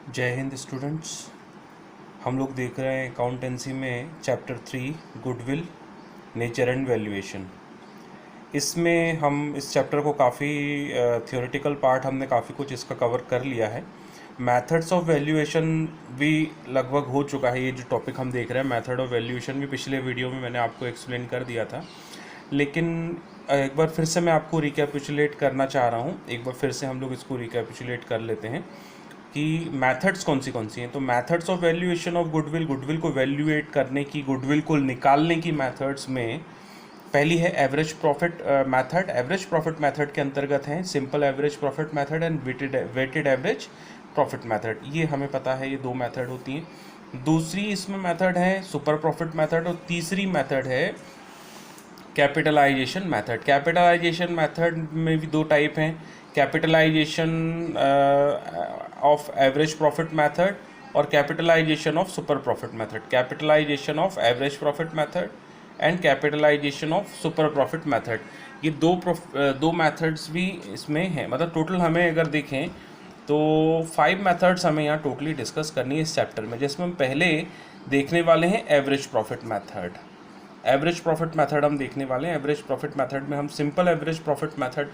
जय हिंद स्टूडेंट्स। हम लोग देख रहे हैं अकाउंटेंसी में chapter 3 goodwill nature and valuation. इसमें हम इस चैप्टर को काफ़ी थियोरेटिकल पार्ट हमने काफ़ी कुछ इसका कवर कर लिया है। मेथड्स ऑफ वैल्यूएशन भी लगभग हो चुका है। ये जो टॉपिक हम देख रहे हैं मेथड ऑफ वैल्यूएशन भी पिछले वीडियो में मैंने आपको एक्सप्लेन कर दिया था, लेकिन एक बार फिर से मैं आपको रिकैपिचुलेट करना चाह रहा हूँ। एक बार फिर से हम लोग इसको रिकैपिचुलेट कर लेते हैं कि मेथड्स कौन सी हैं। तो methods of valuation of goodwill, goodwill को वैल्यूएट करने की, गुडविल को निकालने की मेथड्स में पहली है average profit method. Average profit method के अंतर्गत हैं simple average profit method and weighted average profit method. ये हमें पता है, ये दो मेथड होती हैं। दूसरी इसमें मेथड है सुपर प्रॉफिट मेथड, और तीसरी मेथड है कैपिटलाइजेशन मेथड। कैपिटलाइजेशन मेथड में भी दो टाइप हैं, capitalisation of average profit method और capitalisation of super profit method. Capitalisation of average profit method and capitalisation of super profit method, ये दो मेथड्स भी इसमें हैं। मतलब टोटल हमें अगर देखें तो 5 मेथड्स हमें यहाँ टोटली डिस्कस करनी है इस चैप्टर में, जिसमें हम पहले देखने वाले हैं average profit method. Average profit method हम देखने वाले हैं। एवरेज प्रॉफिट मेथड में हम सिंपल एवरेज प्रॉफिट मेथड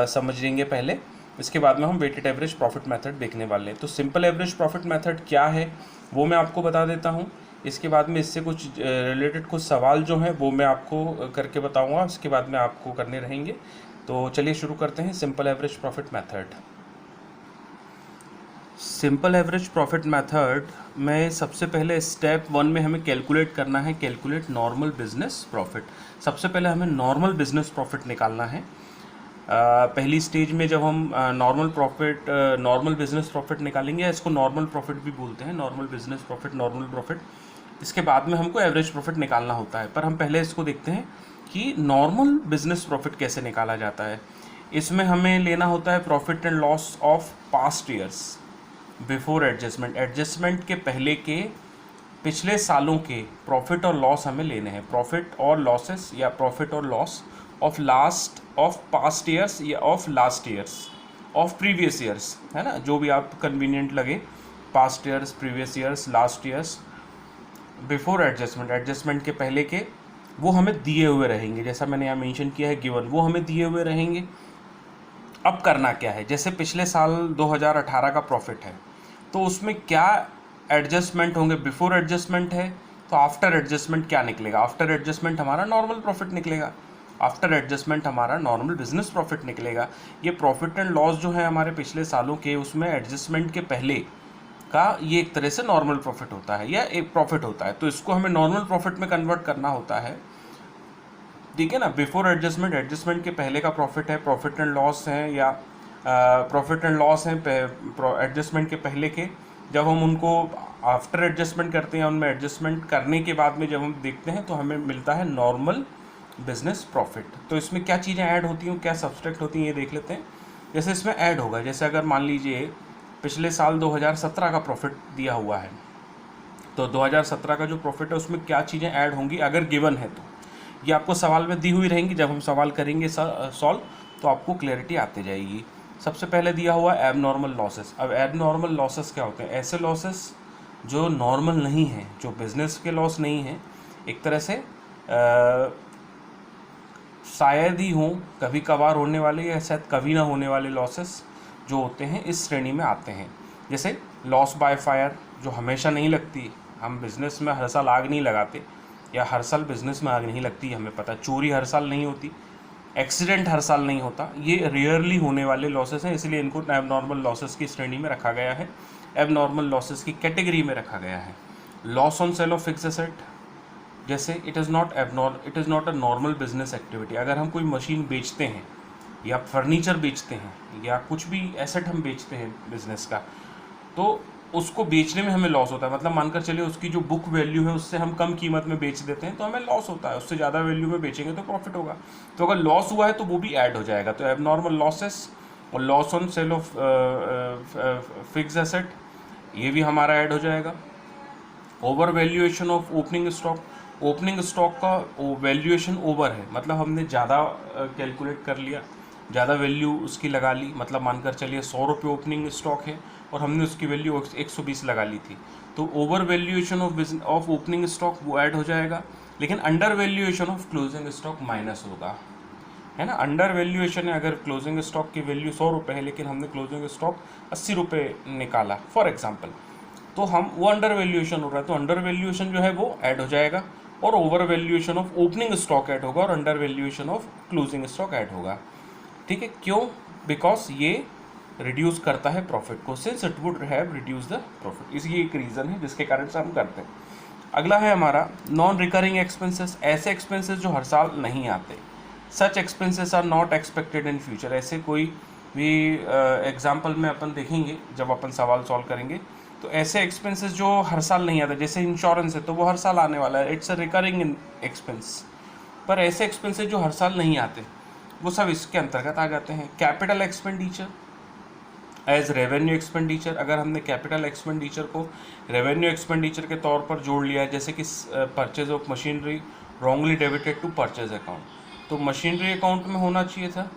समझ लेंगे पहले, इसके बाद में हम वेटेड एवरेज प्रॉफिट मेथड देखने वाले हैं। तो सिंपल एवरेज प्रॉफिट मेथड क्या है वो मैं आपको बता देता हूँ। इसके बाद में इससे कुछ रिलेटेड कुछ सवाल जो हैं वो मैं आपको करके बताऊँगा, उसके बाद में आपको करने रहेंगे। तो चलिए शुरू करते हैं simple average profit method. Simple average profit method में सबसे पहले स्टेप 1 में हमें कैलकुलेट करना है, कैलकुलेट नॉर्मल बिजनेस प्रॉफिट। सबसे पहले हमें नॉर्मल बिजनेस प्रॉफिट निकालना है। पहली स्टेज में जब हम नॉर्मल बिजनेस प्रॉफिट निकालेंगे, इसको नॉर्मल प्रॉफिट भी बोलते हैं, normal business profit, normal profit. इसके बाद में हमको एवरेज प्रॉफिट निकालना होता है, पर हम पहले इसको देखते हैं कि नॉर्मल बिजनेस प्रॉफिट कैसे निकाला जाता है। इसमें हमें लेना होता है profit and loss of past years before adjustment. Adjustment के पहले के पिछले सालों के प्रॉफिट और लॉस हमें लेने हैं। प्रॉफिट और लॉसेस या प्रॉफिट और लॉस ऑफ पास्ट ईयर्स या of last years, of previous years, है ना, जो भी आप कन्वीनियंट लगे, past years, previous years, last years, before adjustment, adjustment के पहले के, वो हमें दिए हुए रहेंगे। जैसा मैंने यहाँ मेंशन किया है गिवन, वो हमें दिए हुए रहेंगे। अब करना क्या है, जैसे पिछले साल 2018 का प्रॉफिट है तो उसमें क्या एडजस्टमेंट होंगे। बिफोर एडजस्टमेंट है तो आफ्टर एडजस्टमेंट क्या निकलेगा, आफ्टर एडजस्टमेंट हमारा नॉर्मल प्रॉफिट निकलेगा, आफ्टर एडजस्टमेंट हमारा नॉर्मल बिजनेस प्रॉफिट निकलेगा। ये प्रॉफिट एंड लॉस जो है हमारे पिछले सालों के, उसमें एडजस्टमेंट के पहले का ये एक तरह से नॉर्मल प्रॉफिट होता है या एक प्रॉफिट होता है, तो इसको हमें नॉर्मल प्रॉफिट में कन्वर्ट करना होता है। ठीक है ना, बिफोर एडजस्टमेंट, एडजस्टमेंट के पहले का प्रॉफिट है, प्रॉफिट एंड लॉस है, या प्रॉफिट एंड लॉस हैं एडजस्टमेंट के पहले के। जब हम उनको आफ्टर एडजस्टमेंट करते हैं, उनमें एडजस्टमेंट करने के बाद में जब हम देखते हैं तो हमें मिलता है नॉर्मल बिजनेस प्रॉफिट। तो इसमें क्या चीज़ें ऐड होती हैं, क्या सब्सट्रैक्ट होती हैं, ये देख लेते हैं। जैसे इसमें ऐड होगा, जैसे अगर मान लीजिए पिछले साल 2017 का प्रॉफिट दिया हुआ है, तो 2017 का जो प्रॉफिट है उसमें क्या चीज़ें ऐड होंगी अगर गिवन है तो ये आपको सवाल में दी हुई रहेंगी। जब हम सवाल करेंगे सॉल्व तो आपको क्लैरिटी आती जाएगी। सबसे पहले दिया हुआ एबनॉर्मल लॉसेस। अब एबनॉर्मल लॉसेस क्या होते हैं, ऐसे लॉसेस जो नॉर्मल नहीं हैं, जो बिजनेस के लॉस नहीं हैं, एक तरह से शायद ही हों, कभी कभार होने वाले या शायद कभी ना होने वाले लॉसेस जो होते हैं इस श्रेणी में आते हैं। जैसे लॉस बाय फायर, जो हमेशा नहीं लगती, हम बिज़नेस में हर साल आग नहीं लगाते, या हर साल बिज़नेस में आग नहीं लगती, हमें पता। चोरी हर साल नहीं होती, एक्सीडेंट हर साल नहीं होता, ये रेयरली होने वाले लॉसेस हैं, इसलिए इनको एबनॉर्मल लॉसेस की श्रेणी में रखा गया है, एबनॉर्मल लॉसेस की कैटेगरी में रखा गया है। Loss on sale of fix asset, जैसे it is not a normal business activity. अगर हम कोई मशीन बेचते हैं या फर्नीचर बेचते हैं या कुछ भी एसेट हम बेचते हैं बिजनेस का, तो उसको बेचने में हमें लॉस होता है। मतलब मानकर चलिए उसकी जो बुक वैल्यू है उससे हम कम कीमत में बेच देते हैं तो हमें लॉस होता है, उससे ज़्यादा वैल्यू में बेचेंगे तो प्रॉफिट होगा। तो अगर लॉस हुआ है तो वो भी ऐड हो जाएगा। तो एबनॉर्मल लॉसेस और loss on sale of fix asset, ये भी हमारा ऐड हो जाएगा। Over valuation of opening stock, opening stock का वैल्यूएशन ओवर है, मतलब हमने ज़्यादा कैलकुलेट कर लिया, ज़्यादा वैल्यू उसकी लगा ली। मतलब मानकर चलिए 100 रुपये ओपनिंग स्टॉक है और हमने उसकी वैल्यू 120 लगा ली थी, तो over valuation of opening stock वो ऐड हो जाएगा, लेकिन under valuation of closing stock minus होगा, है ना। अंडर वैल्यूएशन है, अगर क्लोजिंग स्टॉक की वैल्यू 100 रुपये है लेकिन हमने क्लोजिंग स्टॉक 80 रुपये निकाला फॉर एग्जांपल, तो हम वो अंडर वैल्यूएशन हो रहा है, तो अंडर वैल्यूएशन जो है वो ऐड हो जाएगा, और over valuation of opening stock add होगा, और under valuation of closing stock add होगा। ठीक है, क्यों? बिकॉज ये रिड्यूस करता है प्रॉफिट को, since it would have reduce the profit, इस ये एक रीज़न है जिसके कारण से हम करते हैं। अगला है हमारा नॉन रिकरिंग एक्सपेंसेस, ऐसे एक्सपेंसेस जो हर साल नहीं आते। Such expenses are not expected in future, ऐसे कोई भी एग्जाम्पल में अपन देखेंगे जब अपन सवाल सॉल्व करेंगे, तो ऐसे एक्सपेंसेस जो हर साल नहीं आते, जैसे इंश्योरेंस है तो वो हर साल आने वाला है, इट्स अ रिकरिंग एक्सपेंस, पर ऐसे एक्सपेंसेस जो हर साल नहीं आते वो सब इसके अंतर्गत आ जाते हैं। Capital expenditure as revenue expenditure, अगर हमने कैपिटल एक्सपेंडिचर को रेवेन्यू एक्सपेंडिचर के तौर पर जोड़ लिया है, जैसे कि purchase of machinery wrongly debited to purchase account, तो मशीनरी अकाउंट में होना चाहिए था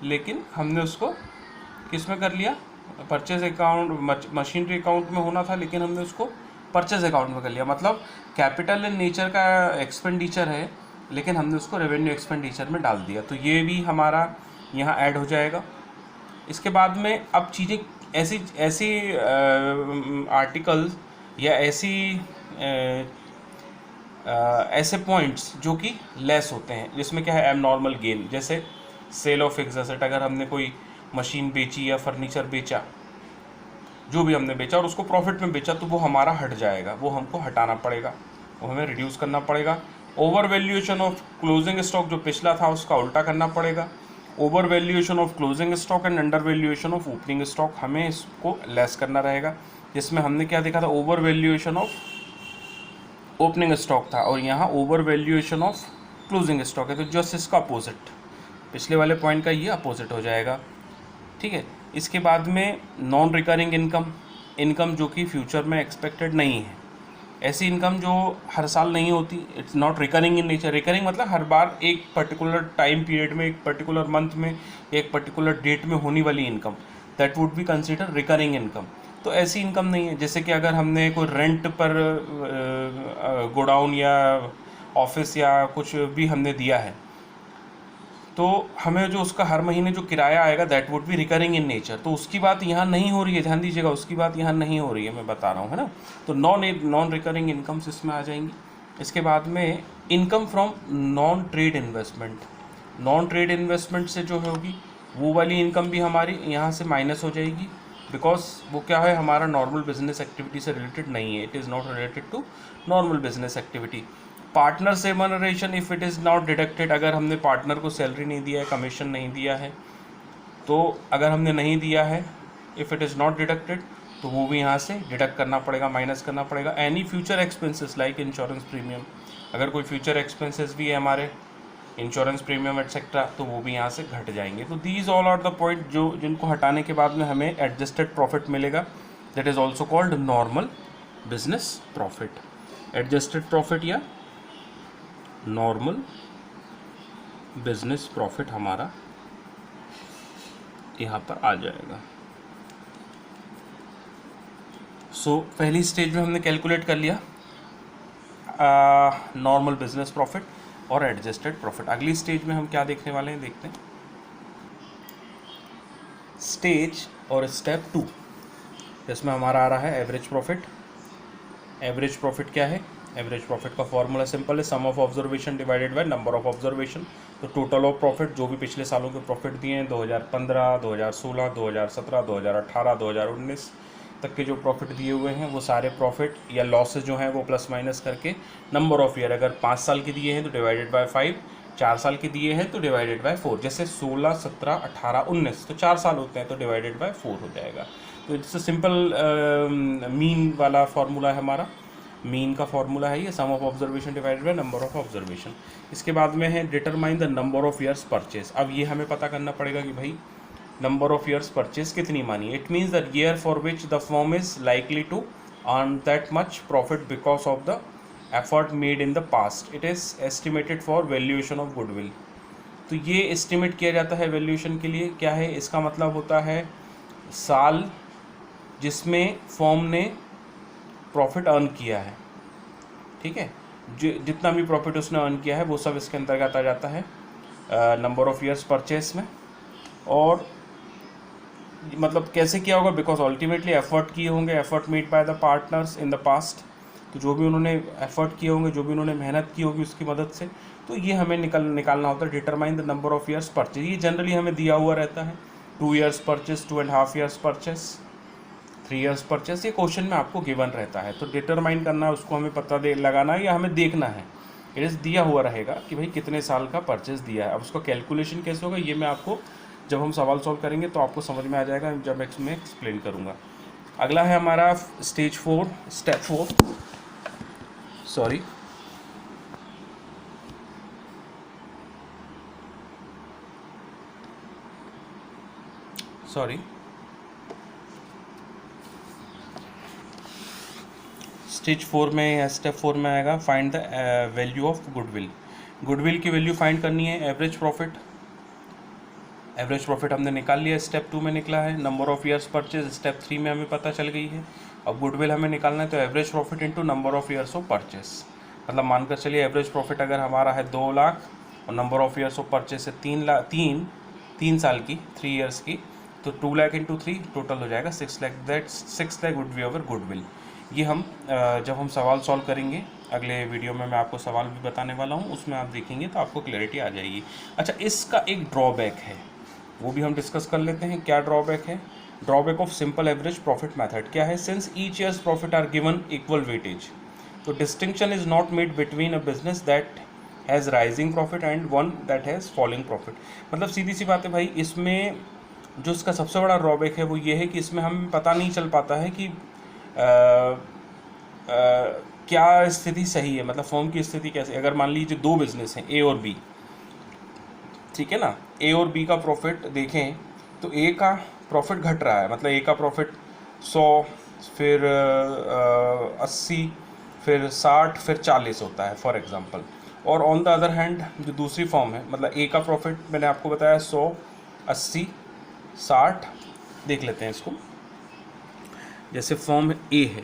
लेकिन हमने उसको किस में कर लिया, परचेज अकाउंट, मशीनरी अकाउंट में होना था लेकिन हमने उसको परचेज अकाउंट में कर लिया, मतलब कैपिटल इन नेचर का एक्सपेंडिचर है लेकिन हमने उसको रेवेन्यू एक्सपेंडिचर में डाल दिया, तो ये भी हमारा यहाँ ऐड हो जाएगा। इसके बाद में अब चीज़ें ऐसी ऐसी आर्टिकल्स या ऐसे पॉइंट्स जो कि लेस होते हैं, जिसमें क्या है एबनॉर्मल गेन, जैसे सेल ऑफ फिक्स्ड एसेट, अगर हमने कोई मशीन बेची या फर्नीचर बेचा, जो भी हमने बेचा और उसको प्रॉफिट में बेचा, तो वो हमारा हट जाएगा, वो हमको हटाना पड़ेगा, वो हमें रिड्यूस करना पड़ेगा। Over valuation of closing stock, जो पिछला था उसका उल्टा करना पड़ेगा। Over valuation of closing stock and under valuation of opening stock, हमें इसको लेस करना रहेगा, जिसमें हमने क्या देखा था, over valuation of opening stock था और यहाँ over valuation of closing stock है, तो जस्ट इसका अपोजिट, पिछले वाले पॉइंट का ये अपोजिट हो जाएगा। ठीक है, इसके बाद में नॉन रिकरिंग इनकम, इनकम जो कि फ्यूचर में एक्सपेक्टेड नहीं है, ऐसी इनकम जो हर साल नहीं होती, it's not recurring in nature. Recurring मतलब हर बार एक पर्टिकुलर टाइम पीरियड में, एक पर्टिकुलर मंथ में, एक पर्टिकुलर डेट में होने वाली income, that would be consider recurring income. तो ऐसी इनकम नहीं है, जैसे कि अगर हमने कोई रेंट पर गोडाउन या ऑफिस या कुछ भी हमने दिया है, तो हमें जो उसका हर महीने जो किराया आएगा that would be recurring in nature, तो उसकी बात यहाँ नहीं हो रही है, ध्यान दीजिएगा, उसकी बात यहाँ नहीं हो रही है, मैं बता रहा हूँ, है ना। तो नॉन रिकरिंग इनकम्स इसमें आ जाएंगी। इसके बाद में income from non trade investment, non trade investment से जो होगी वो वाली इनकम भी हमारी यहाँ से माइनस हो जाएगी, बिकॉज वो क्या है, हमारा नॉर्मल बिजनेस एक्टिविटी से रिलेटेड नहीं है, it is not related to normal business activity. Partner remuneration if it is not deducted, अगर हमने पार्टनर को सैलरी नहीं दिया है, कमीशन नहीं दिया है, तो अगर हमने नहीं दिया है, if it is not deducted, तो वो भी यहाँ से डिडक्ट करना पड़ेगा, माइनस करना पड़ेगा। Any future expenses like insurance premium, अगर कोई फ्यूचर एक्सपेंसेस भी है हमारे, इंश्योरेंस प्रीमियम एटसेट्रा, तो वो भी यहाँ से घट जाएंगे। तो these all are the point जो जिनको हटाने के बाद में हमें एडजस्टेड प्रॉफिट मिलेगा, that is also called normal business profit. Adjusted profit या नॉर्मल बिजनेस प्रॉफिट हमारा यहाँ पर आ जाएगा। सो पहली स्टेज में हमने कैलकुलेट कर लिया नॉर्मल बिजनेस प्रॉफिट और एडजस्टेड प्रॉफिट। अगली स्टेज में हम क्या देखने वाले हैं, देखते हैं। स्टेज और स्टेप 2, इसमें हमारा आ रहा है एवरेज प्रॉफिट। एवरेज प्रॉफिट क्या है? एवरेज प्रॉफिट का फॉर्मूला सिंपल है, sum of observation divided by number of observation. तो टोटल ऑफ प्रॉफिट, जो भी पिछले सालों के प्रॉफिट दिए हैं 2015, 2016, 2017, 2018, 2019 तक के जो प्रॉफिट दिए हुए हैं, वो सारे प्रॉफिट या लॉसेज जो हैं वो प्लस माइनस करके नंबर ऑफ ईयर, अगर 5 साल के दिए हैं तो डिवाइडेड बाय 5, 4 साल के दिए हैं तो डिवाइडेड बाय 4, जैसे 16, 17, 18, 19 तो 4 साल होते हैं तो डिवाइडेड बाय 4 हो जाएगा। तो इट्स अ सिंपल मीन वाला फार्मूला है हमारा, मीन का फार्मूला है ये, sum of observation divided by number of observation. इसके बाद में है determine the number of years purchase. अब ये हमें पता करना पड़ेगा कि भाई नंबर ऑफ ईयर्स परचेज कितनी मानी। It means the year for which the firm is likely to earn that much profit because of the effort made in the past. It is estimated for valuation of goodwill. तो ये estimate किया जाता है valuation के लिए, क्या है इसका मतलब होता है, साल जिसमें फॉर्म ने प्रॉफिट अर्न किया है, ठीक है। जितना भी प्रॉफिट उसने अर्न किया है वो सब इसके अंतर्गत आ जाता है नंबर ऑफ़ ईयर्स परचेस में। और मतलब कैसे किया होगा, बिकॉज अल्टीमेटली एफर्ट किए होंगे, effort made by the partners in the past, तो जो भी उन्होंने एफर्ट किए होंगे, जो भी उन्होंने मेहनत की होगी उसकी मदद से, तो ये हमें निकालना होता है। Determine the number of years purchase, ये जनरली हमें दिया हुआ रहता है 2 years purchase, 2.5 years purchase, 3 years purchase, ये क्वेश्चन में आपको गिवन रहता है। तो डिटरमाइन करना है, उसको हमें पता लगाना है या हमें देखना है, इट इज़ दिया हुआ रहेगा कि भाई कितने साल का परचेस दिया है। अब उसका कैलकुलेशन कैसे होगा ये मैं आपको जब हम सवाल सॉल्व करेंगे तो आपको समझ में आ जाएगा, जब मैं एक्सप्लेन करूँगा। अगला है हमारा स्टेप 4 स्टेज 4 में या स्टेप 4 में आएगा find the value of goodwill. Goodwill की वैल्यू फाइंड करनी है। एवरेज प्रॉफिट हमने निकाल लिया, स्टेप 2 में निकला है। Number of years purchase step 3 में हमें पता चल गई है। अब गुडविल हमें निकालना है, तो average profit into number of years of purchase, मतलब मानकर चलिए एवरेज प्रॉफिट अगर हमारा है 2 लाख और number of years of purchase है 3 साल की, 3 ईयर्स की, तो 2 लाख इंटू 3 टोटल हो जाएगा 6 lakh. That 6 lakh would be our goodwill. ये हम जब हम सवाल सॉल्व करेंगे अगले वीडियो में, मैं आपको सवाल भी बताने वाला हूँ, उसमें आप देखेंगे तो आपको क्लैरिटी आ जाएगी। अच्छा, इसका एक ड्रॉबैक है, वो भी हम डिस्कस कर लेते हैं। क्या ड्रॉबैक है? Drawback of simple average profit method क्या है? Since each years profit are given equal weightage, तो distinction is not made between a business that has rising profit and one that has falling profit. मतलब सीधी सी बात है भाई, इसमें जो इसका सबसे बड़ा ड्रॉबैक है वो ये है कि इसमें हमें पता नहीं चल पाता है कि क्या स्थिति सही है, मतलब फर्म की स्थिति कैसे। अगर मान लीजिए 2 बिजनेस हैं ए और बी, ठीक है ना, ए और बी का प्रॉफिट देखें तो ए का प्रॉफिट घट रहा है, मतलब ए का प्रॉफिट 100, फिर 80, फिर 60, फिर 40 होता है फॉर एग्जांपल। और ऑन द अदर हैंड जो दूसरी फॉर्म है, मतलब ए का प्रॉफिट मैंने आपको बताया 100, 80, 60। देख लेते हैं इसको। जैसे फॉर्म ए है,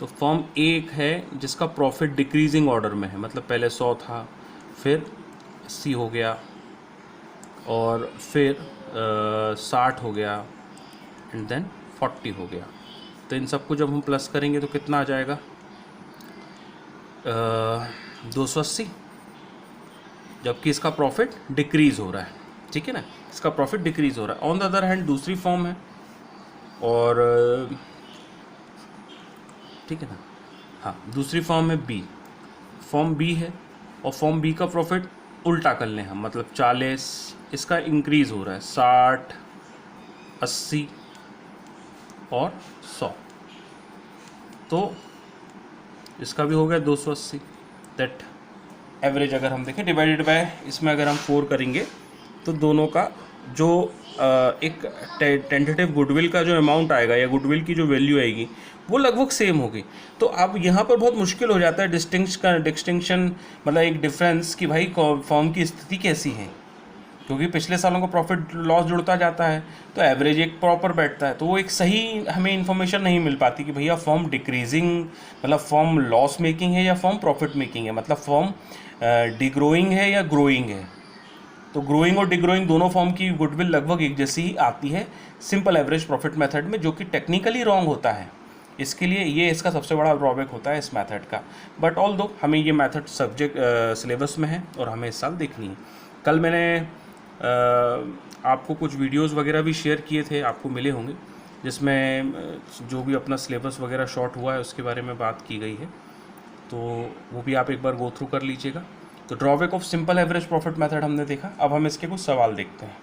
तो फॉर्म ए एक है जिसका प्रॉफिट डिक्रीजिंग ऑर्डर में है, मतलब पहले 100 था, फिर 80 हो गया, और फिर 60 हो गया, एंड देन 40 हो गया। तो इन सबको जब हम प्लस करेंगे तो कितना आ जाएगा? 280, जबकि इसका प्रॉफिट डिक्रीज़ हो रहा है, ठीक है ना, इसका प्रॉफिट डिक्रीज़ हो रहा है। ऑन द अदर हैंड दूसरी फॉर्म है, और ठीक है ना, हाँ, दूसरी फॉर्म है बी, फॉर्म बी है, और फॉर्म बी का प्रॉफिट उल्टा कर लें हम, मतलब 40, इसका इंक्रीज़ हो रहा है 60, 80 और 100, तो इसका भी हो गया 280। दैट एवरेज अगर हम देखें डिवाइडेड बाय, इसमें अगर हम 4 करेंगे तो दोनों का जो एक टेंटेटिव गुडविल का जो अमाउंट आएगा या गुडविल की जो वैल्यू आएगी वो लगभग सेम होगी। तो अब यहाँ पर बहुत मुश्किल हो जाता है डिस्टिंक्शन, मतलब एक डिफरेंस कि भाई फॉर्म की स्थिति कैसी है, क्योंकि पिछले सालों का प्रॉफिट लॉस जुड़ता जाता है, तो एवरेज एक प्रॉपर बैठता है, तो वो एक सही हमें इन्फॉर्मेशन नहीं मिल पाती कि भैया फॉर्म डिक्रीजिंग, मतलब फॉर्म लॉस मेकिंग है या फॉर्म प्रॉफिट मेकिंग है, मतलब फॉर्म डिग्रोइंग है या ग्रोइंग है। तो ग्रोइंग और डिग्रोइंग दोनों फॉर्म की गुडविल लगभग एक जैसी ही आती है सिंपल एवरेज प्रॉफिट मेथड में, जो कि टेक्निकली रॉन्ग होता है। इसके लिए ये इसका सबसे बड़ा ड्रॉबैक होता है इस मेथड का। बट ऑल दो हमें ये मेथड सब्जेक्ट सिलेबस में है और हमें इस साल देखनी है। कल मैंने आपको कुछ वीडियोस वगैरह भी शेयर किए थे, आपको मिले होंगे, जिसमें जो भी अपना सिलेबस वगैरह शॉर्ट हुआ है उसके बारे में बात की गई है, तो वो भी आप एक बार गो थ्रू कर लीजिएगा। तो drawback of simple average profit method हमने देखा। अब हम इसके कुछ सवाल देखते हैं।